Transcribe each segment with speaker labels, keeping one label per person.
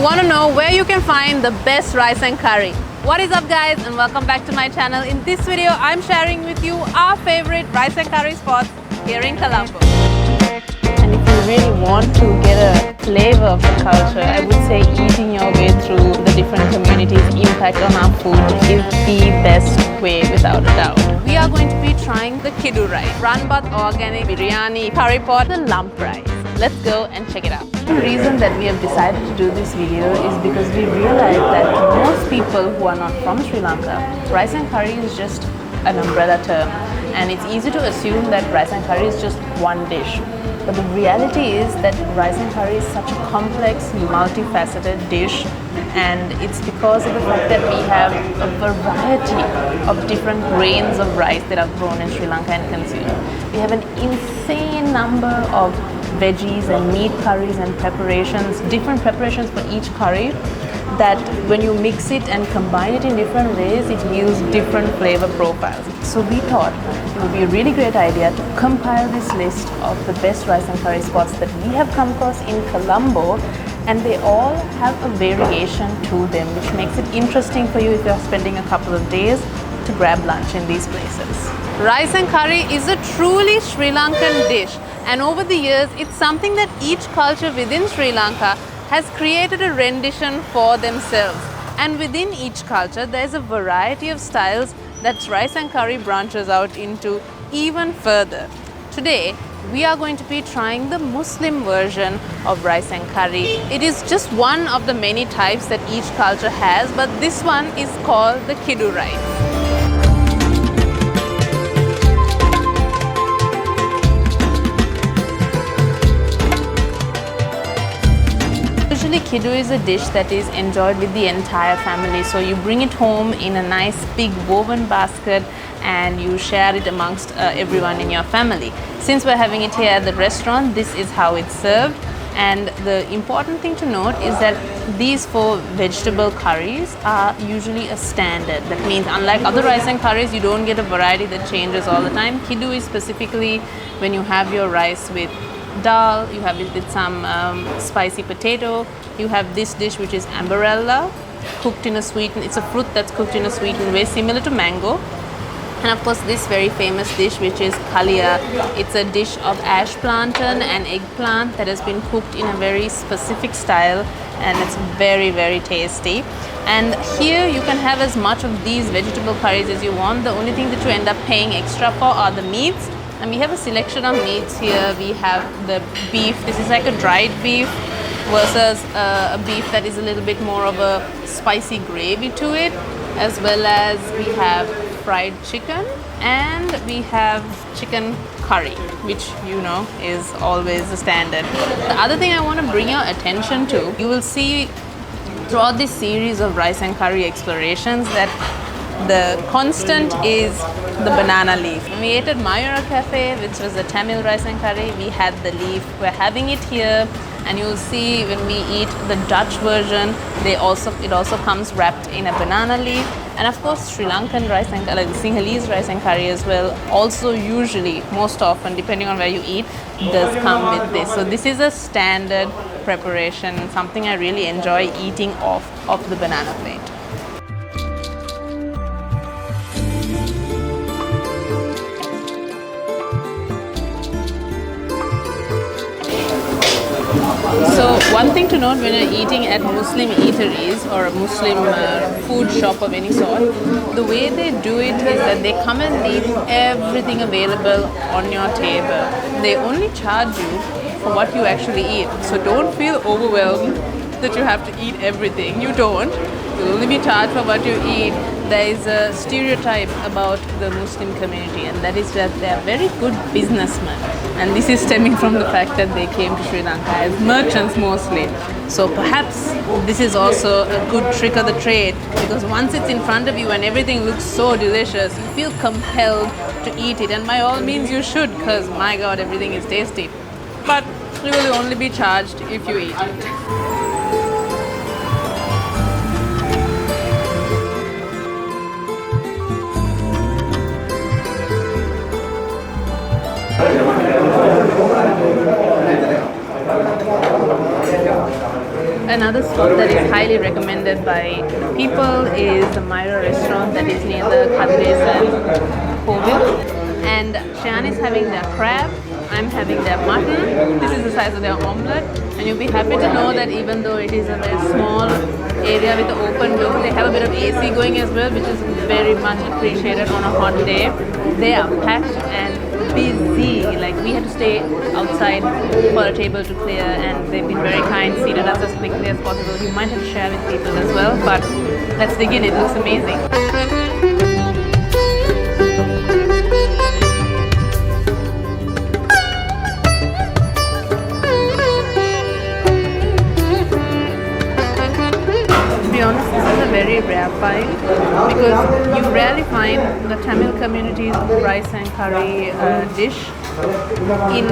Speaker 1: want to know where you can find the best rice and curry. What is up guys, and welcome back to my channel. In this video I'm sharing with you our favorite rice and curry spots here in Colombo. And if you really want to get a flavor of the culture, I would say eating your way through the different communities' impact on our food is the best way, without a doubt. We are going to be trying the Kidu Rice, Ranbath Organic, Biryani, curry pot, the lump rice. Let's go and check it out. The reason that we have decided to do this video is because we realized that most people who are not from Sri Lanka, rice and curry is just an umbrella term, and it's easy to assume that rice and curry is just one dish. But the reality is that rice and curry is such a complex, multifaceted dish, and it's because of the fact that we have a variety of different grains of rice that are grown in Sri Lanka and consumed. We have an insane number of veggies and meat curries and preparations, different preparations for each curry, that when you mix it and combine it in different ways, it yields different flavor profiles. So we thought it would be a really great idea to compile this list of the best rice and curry spots that we have come across in Colombo, and they all have a variation to them, which makes it interesting for you if you're spending a couple of days to grab lunch in these places. Rice and curry is a truly Sri Lankan dish, and over the years it's something that each culture within Sri Lanka has created a rendition for themselves, and within each culture there's a variety of styles that rice and curry branches out into even further. Today we are going to be trying the Muslim version of rice and curry. It is just one of the many types that each culture has, but this one is called the Kidu Rice. Usually Kidu is a dish that is enjoyed with the entire family, so you bring it home in a nice big woven basket and you share it amongst everyone in your family. Since we're having it here at the restaurant, this is how it's served. And the important thing to note is that these 4 vegetable curries are usually a standard. That means unlike other rice and curries, you don't get a variety that changes all the time. Kidu is specifically when you have your rice with dal, you have it with some spicy potato, you have this dish which is ambarella, cooked in a sweetened, it's a fruit that's cooked in a sweetened way similar to mango. And of course this very famous dish which is kalia. It's a dish of ash plantain and eggplant that has been cooked in a very specific style, and it's very, very tasty. And here you can have as much of these vegetable curries as you want. The only thing that you end up paying extra for are the meats. And we have a selection of meats here. We have the beef. This is like a dried beef versus a beef that is a little bit more of a spicy gravy to it, as well as we have fried chicken, and we have chicken curry, which you know is always a standard. The other thing I want to bring your attention to, you will see throughout this series of rice and curry explorations that the constant is the banana leaf. When we ate at Mayura cafe, which was a Tamil rice and curry, we had the leaf. We're having it here, and you'll see when we eat the Dutch version, it also comes wrapped in a banana leaf. And of course Sri Lankan rice and curry, like Sinhalese rice and curry as well, also usually, most often, depending on where you eat, does come with this. So this is a standard preparation, something I really enjoy eating off of the banana plate. So one thing to note when you're eating at Muslim eateries or a Muslim food shop of any sort, the way they do it is that they come and leave everything available on your table. They only charge you for what you actually eat. So don't feel overwhelmed that you have to eat everything. You don't. You'll only be charged for what you eat. There is a stereotype about the Muslim community, and that is that they are very good businessmen. And this is stemming from the fact that they came to Sri Lanka as merchants mostly. So perhaps this is also a good trick of the trade, because once it's in front of you and everything looks so delicious, you feel compelled to eat it. And by all means you should, because my God, everything is tasty. But you will only be charged if you eat it. Another spot that is highly recommended by the people is the Mayura restaurant that is near the Kovil. And Shayan is having their crab, I'm having their mutton. This is the size of their omelette, and you'll be happy to know that even though it is a very small area with the open view, they have a bit of AC going as well, which is very much appreciated on a hot day. They are packed and busy. Like, we had to stay outside for a table to clear, and they've been very kind, seated us as quickly as possible. You might have to share with people as well, but let's dig in. It looks amazing. Very rare find, because you rarely find the Tamil community's rice and curry dish in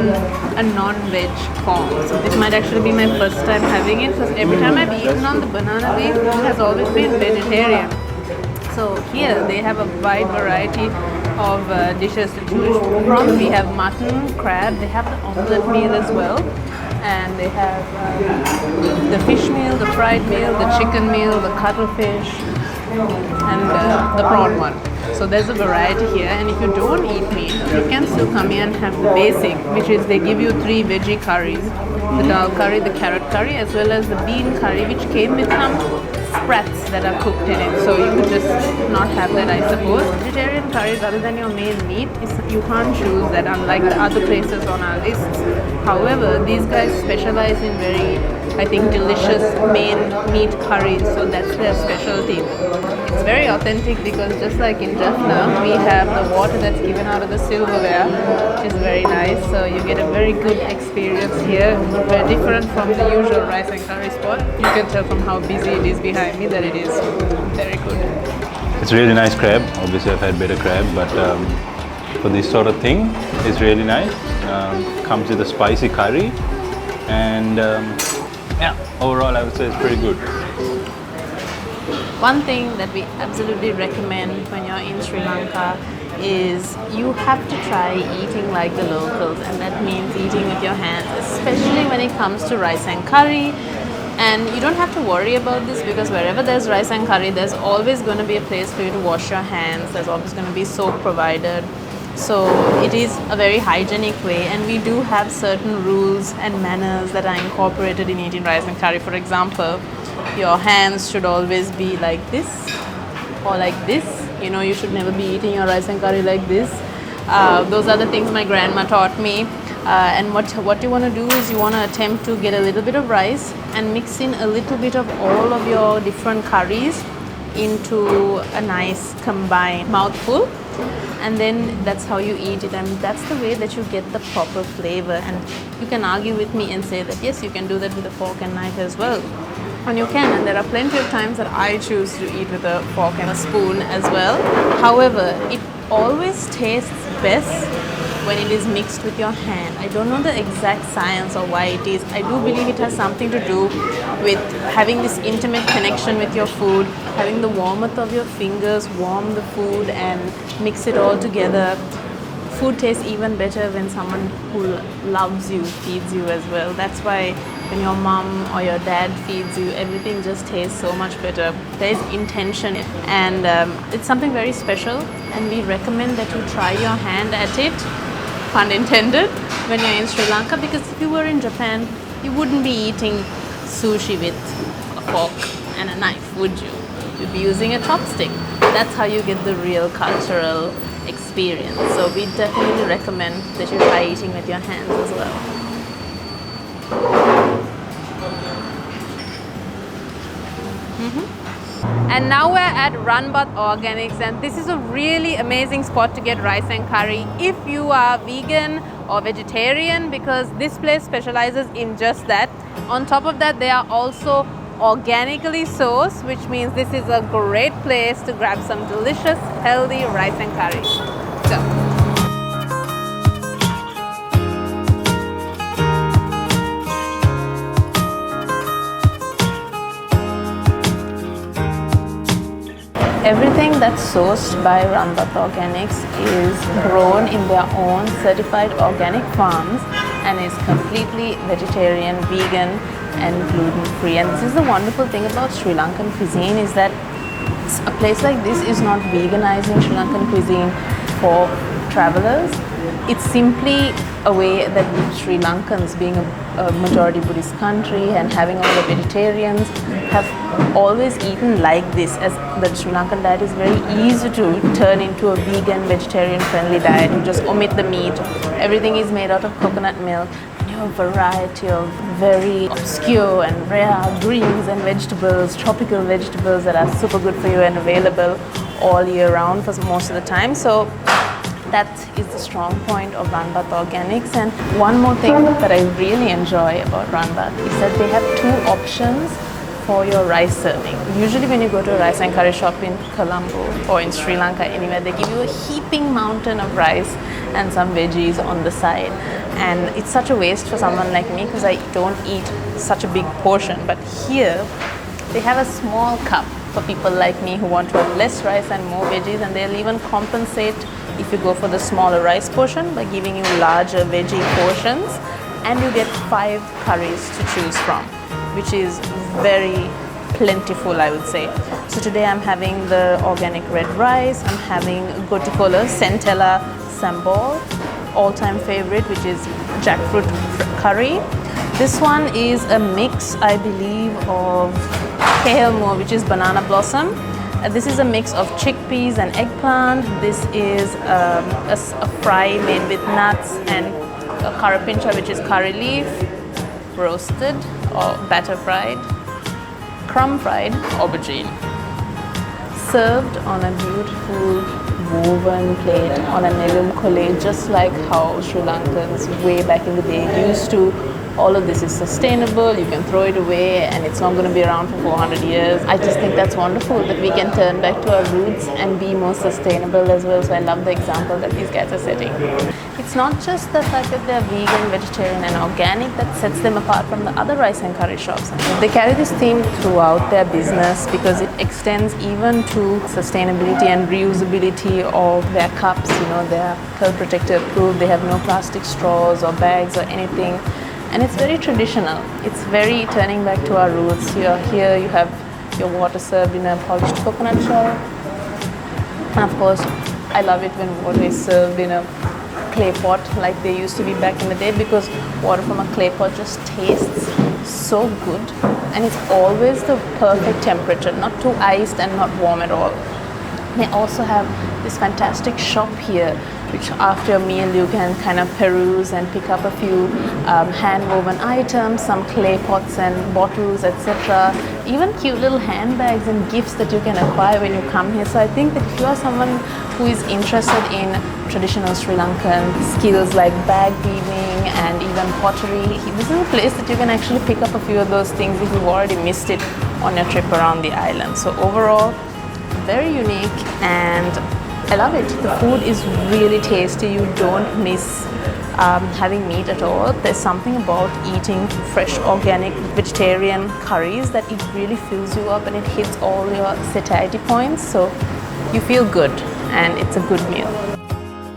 Speaker 1: a non-veg form. So this might actually be my first time having it, because every time I've eaten on the banana leaf, it has always been vegetarian. So here they have a wide variety of dishes to choose from. We have mutton, crab, they have the omelette meal as well. And they have the fish meal, the fried meal, the chicken meal, the cuttlefish, and the prawn one. So there's a variety here, and if you don't eat meat, you can still come here and have the basic, which is they give you 3 veggie curries, the dal curry, the carrot curry, as well as the bean curry, which came with some sprats that are cooked in it. So you could just not have that, I suppose. Vegetarian curries, other than your main meat, you can't choose that, unlike the other places on our lists. However, these guys specialize in very, I think, delicious main meat curries, so that's their specialty. It's very authentic because just like in Jaffna, we have the water that's given out of the silverware, which is very nice. So you get a very good experience here, very different from the usual rice and curry spot. You can tell from how busy it is behind me that it is very good.
Speaker 2: It's really nice crab. Obviously, I've had better crab, but for this sort of thing, it's really nice. Comes with a spicy curry, and yeah, overall, I would say it's pretty good.
Speaker 1: One thing that we absolutely recommend when you're in Sri Lanka is you have to try eating like the locals, and that means eating with your hands, especially when it comes to rice and curry. And you don't have to worry about this, because wherever there's rice and curry, there's always going to be a place for you to wash your hands. There's always going to be soap provided. So it is a very hygienic way, and we do have certain rules and manners that are incorporated in eating rice and curry. For example, your hands should always be like this or like this. You know, you should never be eating your rice and curry like this. Those are the things my grandma taught me. And what you want to do is you want to attempt to get a little bit of rice and mix in a little bit of all of your different curries into a nice combined mouthful, and then that's how you eat it, and that's the way that you get the proper flavor. And you can argue with me and say that yes, you can do that with a fork and knife as well, and you can, and there are plenty of times that I choose to eat with a fork and a spoon as well. However, it always tastes best when it is mixed with your hand. I don't know the exact science or why it is. I do believe it has something to do with having this intimate connection with your food, having the warmth of your fingers warm the food and mix it all together. Food tastes even better when someone who loves you feeds you as well. That's why when your mom or your dad feeds you, everything just tastes so much better. There is intention, and it's something very special, and we recommend that you try your hand at it, pun intended, when you're in Sri Lanka, because if you were in Japan, you wouldn't be eating sushi with a fork and a knife, would you? You'd be using a chopstick. That's how you get the real cultural experience. So we definitely recommend that you try eating with your hands as well. And now we're at Ranbath Organics, and this is a really amazing spot to get rice and curry if you are vegan or vegetarian, because this place specializes in just that. On top of that, they are also organically sourced, which means this is a great place to grab some delicious, healthy rice and curry. So. Everything that's sourced by Ranbath Organics is grown in their own certified organic farms and is completely vegetarian, vegan, and gluten-free. And this is the wonderful thing about Sri Lankan cuisine, is that a place like this is not veganizing Sri Lankan cuisine for travelers. It's simply a way that Sri Lankans, being a majority Buddhist country and having all the vegetarians, have always eaten like this, as the Sri Lankan diet is very easy to turn into a vegan, vegetarian friendly diet. You just omit the meat, everything is made out of coconut milk, and you have a variety of very obscure and rare greens and vegetables, tropical vegetables that are super good for you and available all year round for most of the time. So that is the strong point of Ranbath Organics. And one more thing that I really enjoy about Ranbath is that they have two options for your rice serving. Usually when you go to a rice and curry shop in Colombo or in Sri Lanka, anywhere, they give you a heaping mountain of rice and some veggies on the side. And it's such a waste for someone like me because I don't eat such a big portion. But here, they have a small cup for people like me who want to have less rice and more veggies, and they'll even compensate if you go for the smaller rice portion by giving you larger veggie portions, and you get 5 curries to choose from, which is very plentiful, I would say. So today I'm having the organic red rice, I'm having Gotikola Centella Sambal, all-time favorite, which is jackfruit curry. This one is a mix, I believe, of kehelmo, which is banana blossom. This is a mix of chickpeas and eggplant. This is a fry made with nuts and a karapincha, which is curry leaf, roasted or batter fried, crumb fried aubergine. Served on a beautiful woven plate on a negum kole, just like how Sri Lankans way back in the day used to. All of this is sustainable, you can throw it away and it's not going to be around for 400 years. I just think that's wonderful that we can turn back to our roots and be more sustainable as well. So I love the example that these guys are setting. It's not just the fact that they're vegan, vegetarian and organic that sets them apart from the other rice and curry shops. They carry this theme throughout their business because it extends even to sustainability and reusability of their cups. You know, they're curl protector approved, they have no plastic straws or bags or anything. And it's very traditional. It's very turning back to our roots. Here you have your water served in a polished coconut shell. And of course, I love it when water is served in a clay pot like they used to be back in the day, because water from a clay pot just tastes so good. And it's always the perfect temperature, not too iced and not warm at all. They also have this fantastic shop here, which after a meal you can kind of peruse and pick up a few hand-woven items, some clay pots and bottles, etc. Even cute little handbags and gifts that you can acquire when you come here. So I think that if you are someone who is interested in traditional Sri Lankan skills like bag weaving and even pottery, this is a place that you can actually pick up a few of those things if you've already missed it on your trip around the island. So overall, very unique and I love it. The food is really tasty. You don't miss having meat at all. There's something about eating fresh, organic, vegetarian curries that it really fills you up and it hits all your satiety points. So you feel good and it's a good meal.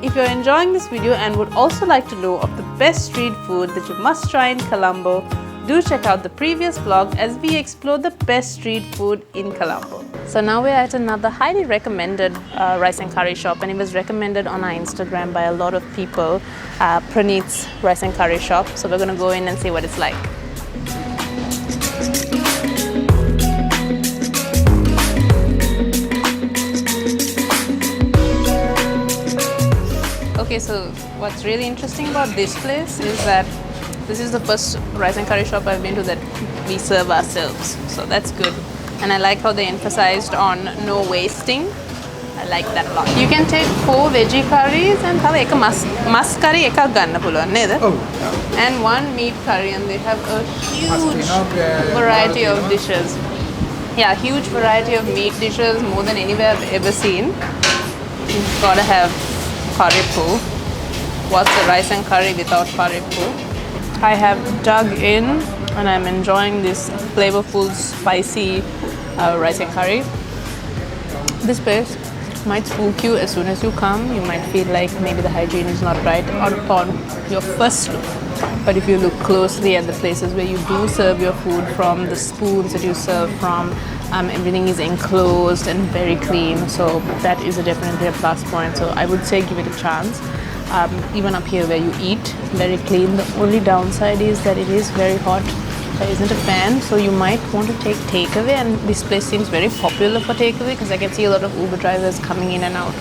Speaker 1: If you're enjoying this video and would also like to know of the best street food that you must try in Colombo, do check out the previous vlog as we explore the best street food in Colombo. So now we're at another highly recommended rice and curry shop, and it was recommended on our Instagram by a lot of people, Praneeth's rice and curry shop. So we're going to go in and see what it's like. Okay, so what's really interesting about this place is that this is the first rice and curry shop I've been to that we serve ourselves. So that's good. And I like how they emphasized on no wasting. I like that a lot. You can take 4 veggie curries and have a mas curry ekak ganna puluwan neda? And 1 meat curry, and they have a huge variety of dishes. Yeah, huge variety of meat dishes, more than anywhere I've ever seen. You've got to have paripu. What's the rice and curry without paripu? I have dug in and I'm enjoying this flavorful, spicy rice and curry. This place might spook you as soon as you come. You might feel like maybe the hygiene is not right upon your first look. But if you look closely at the places where you do serve your food from, the spoons that you serve from, everything is enclosed and very clean. So that is definitely a plus point. So I would say give it a chance. Even up here where you eat, very clean. The only downside is that it is very hot. There isn't a fan, so you might want to take takeaway, and this place seems very popular for takeaway because I can see a lot of Uber drivers coming in and out.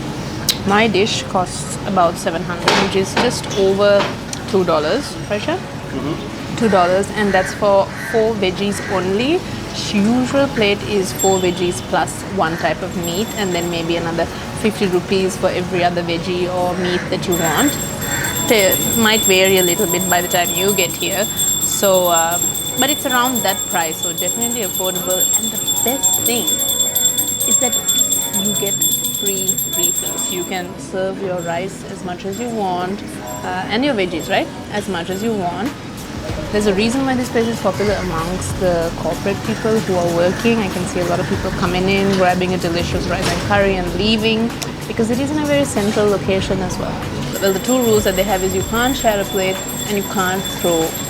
Speaker 1: My dish costs about $700, which is just over $2, Pressure? $2, and that's for 4 veggies only. Usual plate is 4 veggies plus one type of meat, and then maybe another 50 rupees for every other veggie or meat that you want. It might vary a little bit by the time you get here. So, but it's around that price, so definitely affordable. And the best thing is that you get free refills. You can serve your rice as much as you want, and your veggies, right? As much as you want. There's a reason why this place is popular amongst the corporate people who are working. I can see a lot of people coming in, grabbing a delicious rice and curry and leaving, because it is in a very central location as well. Well, the 2 rules that they have is you can't share a plate and you can't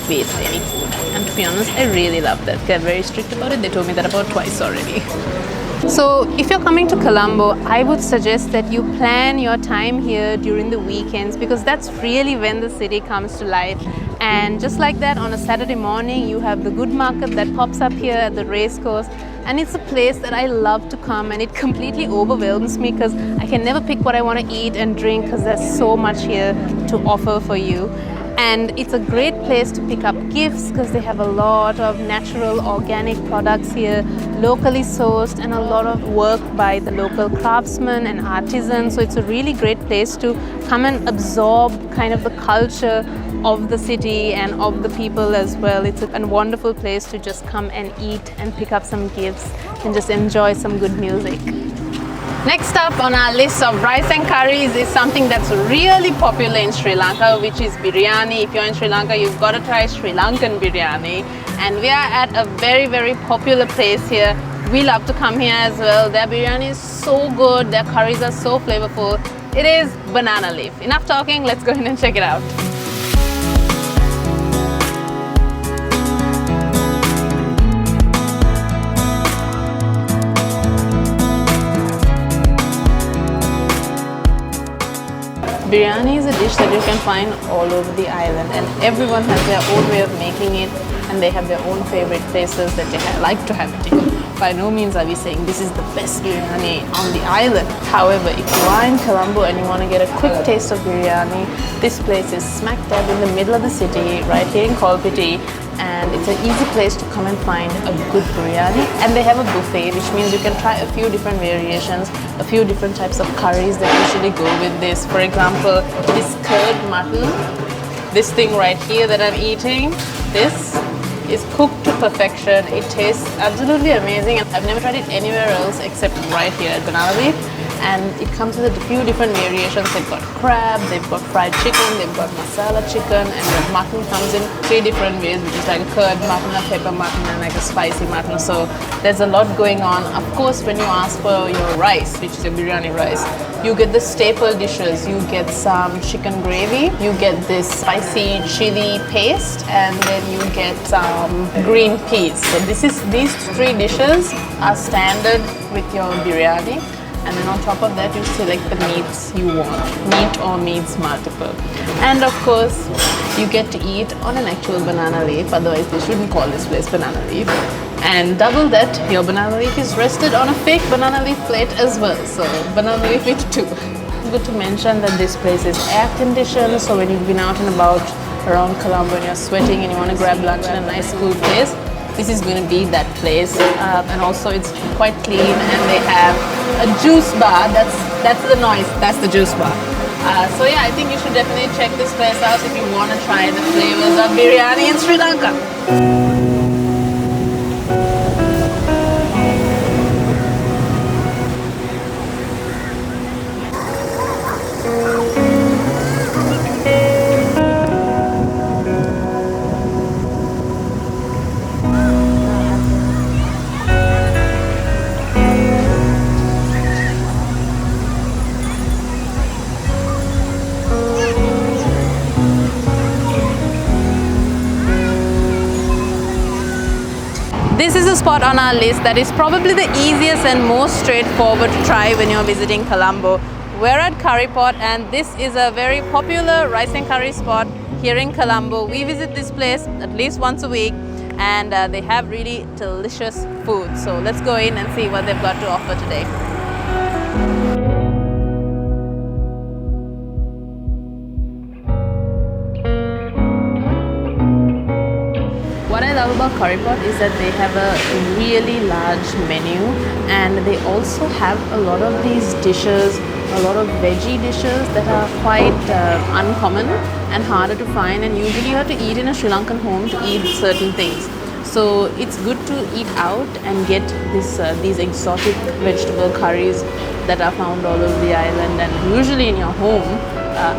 Speaker 1: waste any food. And to be honest, I really love that. They're very strict about it. They told me that about twice already. So if you're coming to Colombo, I would suggest that you plan your time here during the weekends, because that's really when the city comes to life. And just like that, on a Saturday morning, you have the good market that pops up here at the race course. And it's a place that I love to come, and it completely overwhelms me because I can never pick what I want to eat and drink because there's so much here to offer for you. And it's a great place to pick up gifts because they have a lot of natural organic products here, locally sourced, and a lot of work by the local craftsmen and artisans. So it's a really great place to come and absorb kind of the culture of the city and of the people as well. It's a wonderful place to just come and eat and pick up some gifts and just enjoy some good music. Next up on our list of rice and curries is something that's really popular in Sri Lanka, which is biryani. If you're in Sri Lanka, you've got to try Sri Lankan biryani. And we are at a very, very popular place here. We love to come here as well. Their biryani is so good. Their curries are so flavorful. It is banana leaf. Enough talking, let's go in and check it out. Biryani is a dish that you can find all over the island, and everyone has their own way of making it, and they have their own favorite places that they like to have it in. By no means are we saying this is the best biryani on the island. However, if you are in Colombo and you want to get a quick taste of biryani, this place is smack dab in the middle of the city, right here in Kolpiti, and it's an easy place to come and find a good biryani. And they have a buffet, which means you can try a few different variations, a few different types of curries that usually go with this. For example, this curd mutton, this thing right here that I'm eating, this is cooked to perfection. It tastes absolutely amazing, and I've never tried it anywhere else except right here at Banana Leaf. And it comes with a few different variations. They've got crab, they've got fried chicken, they've got masala chicken, and the mutton comes in 3 different ways, which is like a curd mutton, a pepper mutton, and like a spicy mutton. So there's a lot going on. Of course, when you ask for your rice, which is your biryani rice, you get the staple dishes. You get some chicken gravy, you get this spicy chili paste, and then you get some green peas. So these 3 dishes are standard with your biryani. And then on top of that, you select the meats you want, meat or meats multiple. And of course, you get to eat on an actual banana leaf, otherwise they shouldn't call this place banana leaf. And double that, your banana leaf is rested on a fake banana leaf plate as well, so banana leaf with 2. Good to mention that this place is air conditioned, so when you've been out and about around Colombo and you're sweating and you want to grab lunch in a nice cool place, this is going to be that place. And also it's quite clean, and they have a juice bar. That's the noise, that's the juice bar. So yeah, I think you should definitely check this place out if you want to try the flavors of biryani in Sri Lanka. a spot on our list that is probably the easiest and most straightforward to try when you're visiting Colombo. We're at Curry Pot, and this is a very popular rice and curry spot here in Colombo. We visit this place at least once a week, and they have really delicious food. So let's go in and see what they've got to offer today. What I love about Curry Pot is that they have a really large menu, and they also have a lot of these dishes, a lot of veggie dishes that are quite uncommon and harder to find, and usually you have to eat in a Sri Lankan home to eat certain things. So it's good to eat out and get these exotic vegetable curries that are found all over the island and usually in your home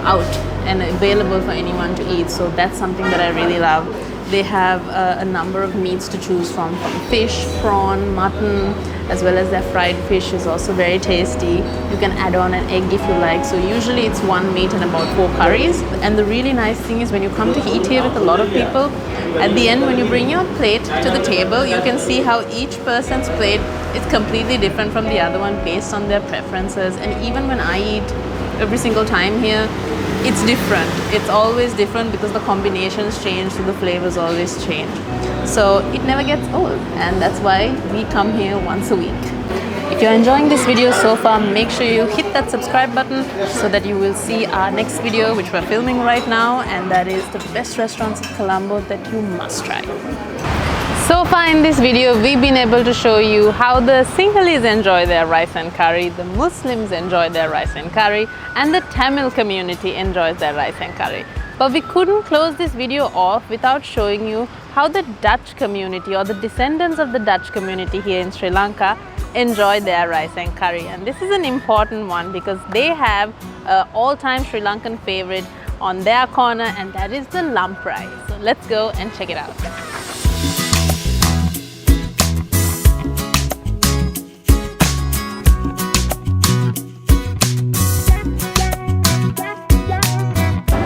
Speaker 1: out and available for anyone to eat. So that's something that I really love. They have a number of meats to choose from fish, prawn, mutton, as well as their fried fish is also very tasty. You can add on an egg if you like. So usually it's one meat and about 4 curries. And the really nice thing is when you come to eat here with a lot of people, at the end when you bring your plate to the table, you can see how each person's plate is completely different from the other one based on their preferences. And even when I eat every single time here, it's different. It's always different because the combinations change, so the flavors always change. So it never gets old, and that's why we come here once a week. If you're enjoying this video so far, make sure you hit that subscribe button so that you will see our next video, which we're filming right now, and that is the best restaurants in Colombo that you must try. So far in this video, we've been able to show you how the Sinhalese enjoy their rice and curry, the Muslims enjoy their rice and curry, and the Tamil community enjoys their rice and curry. But we couldn't close this video off without showing you how the Dutch community or the descendants of the Dutch community here in Sri Lanka enjoy their rice and curry. And this is an important one because they have an all-time Sri Lankan favorite on their corner, and that is the lump rice. So let's go and check it out.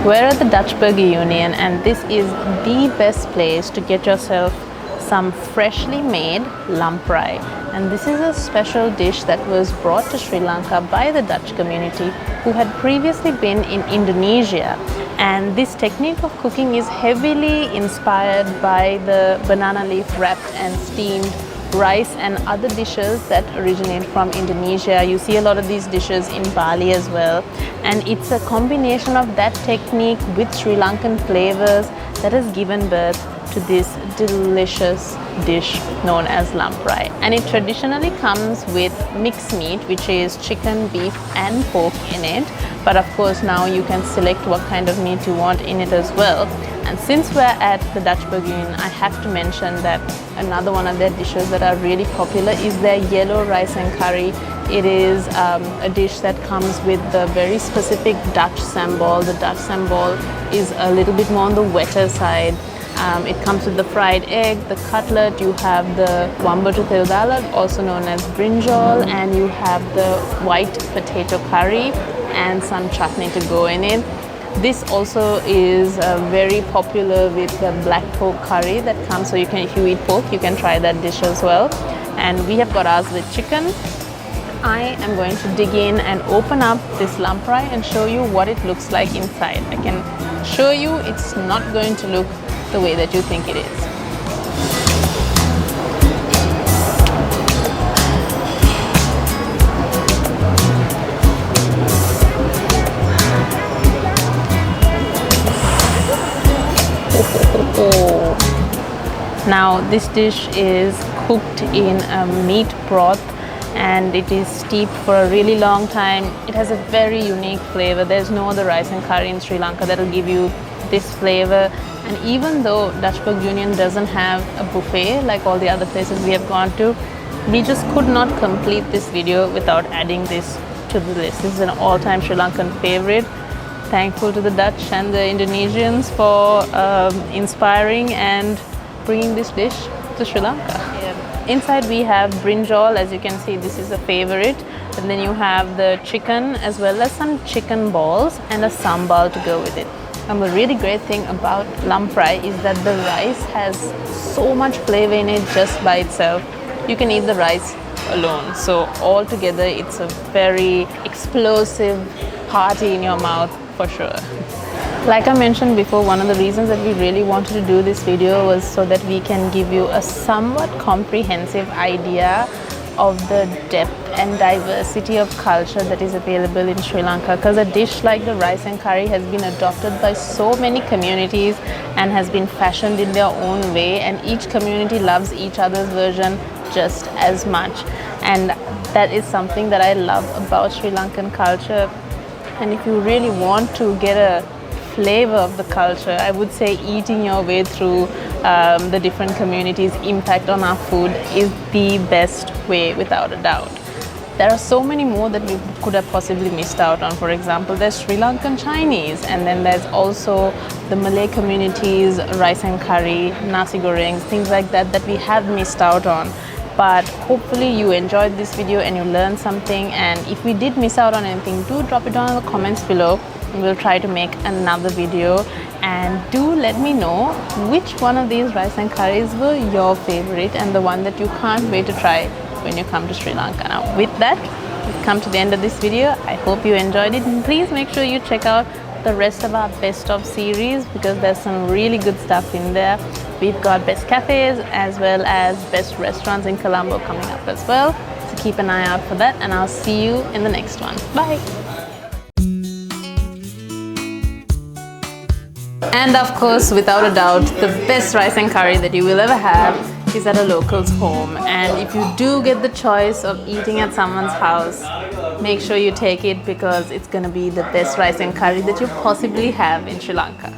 Speaker 1: We're at the Dutch Burgher Union, and this is the best place to get yourself some freshly made lamprey. And this is a special dish that was brought to Sri Lanka by the Dutch community who had previously been in Indonesia. And this technique of cooking is heavily inspired by the banana leaf wrapped and steamed rice and other dishes that originate from Indonesia. You see a lot of these dishes in Bali as well, and it's a combination of that technique with Sri Lankan flavors that has given birth to this delicious dish known as lamprey. And it traditionally comes with mixed meat, which is chicken, beef and pork in it, but of course now you can select what kind of meat you want in it as well. And since we're at the Dutch Burgher Union, I have to mention that another one of their dishes that are really popular is their yellow rice and curry. It is a dish that comes with the very specific Dutch sambal. The Dutch sambal is a little bit more on the wetter side. It comes with the fried egg, the cutlet, you have the wambatu theudala, also known as brinjal, and you have the white potato curry and some chutney to go in it. This also is very popular with the black pork curry that comes, so you can, if you eat pork, you can try that dish as well. And we have got ours with chicken. I am going to dig in and open up this lamprey and show you what it looks like inside. I can assure you it's not going to look the way that you think it is. Now this dish is cooked in a meat broth, and it is steeped for a really long time. It has a very unique flavor. There's no other rice and curry in Sri Lanka that will give you this flavor. And even though Dutch Burgher Union doesn't have a buffet like all the other places we have gone to, we just could not complete this video without adding this to the list. This is an all-time Sri Lankan favorite. Thankful to the Dutch and the Indonesians for inspiring and bringing this dish to Sri Lanka. Inside we have brinjal. As you can see, this is a favorite. And then you have the chicken as well as some chicken balls and a sambal to go with it. And the really great thing about lamprey is that the rice has so much flavor in it just by itself. You can eat the rice alone. So altogether, it's a very explosive party in your mouth for sure. Like I mentioned before, one of the reasons that we really wanted to do this video was so that we can give you a somewhat comprehensive idea of the depth and diversity of culture that is available in Sri Lanka, because a dish like the rice and curry has been adopted by so many communities and has been fashioned in their own way, and each community loves each other's version just as much. And that is something that I love about Sri Lankan culture. And if you really want to get a flavor of the culture, I would say eating your way through the different communities' impact on our food is the best way, without a doubt. There are so many more that we could have possibly missed out on. For example, there's Sri Lankan Chinese, and then there's also the Malay communities, rice and curry, nasi gorengs, things like that that we have missed out on. But hopefully you enjoyed this video and you learned something, and if we did miss out on anything, do drop it down in the comments below. We'll try to make another video, and do let me know which one of these rice and curries were your favorite and the one that you can't wait to try when you come to Sri Lanka. Now with that, we've come to the end of this video. I hope you enjoyed it, and please make sure you check out the rest of our best of series, because there's some really good stuff in there. We've got best cafes as well as best restaurants in Colombo coming up as well, so keep an eye out for that, and I'll see you in the next one. Bye. And of course, without a doubt, the best rice and curry that you will ever have is at a local's home. And if you do get the choice of eating at someone's house, make sure you take it, because it's going to be the best rice and curry that you possibly have in Sri Lanka.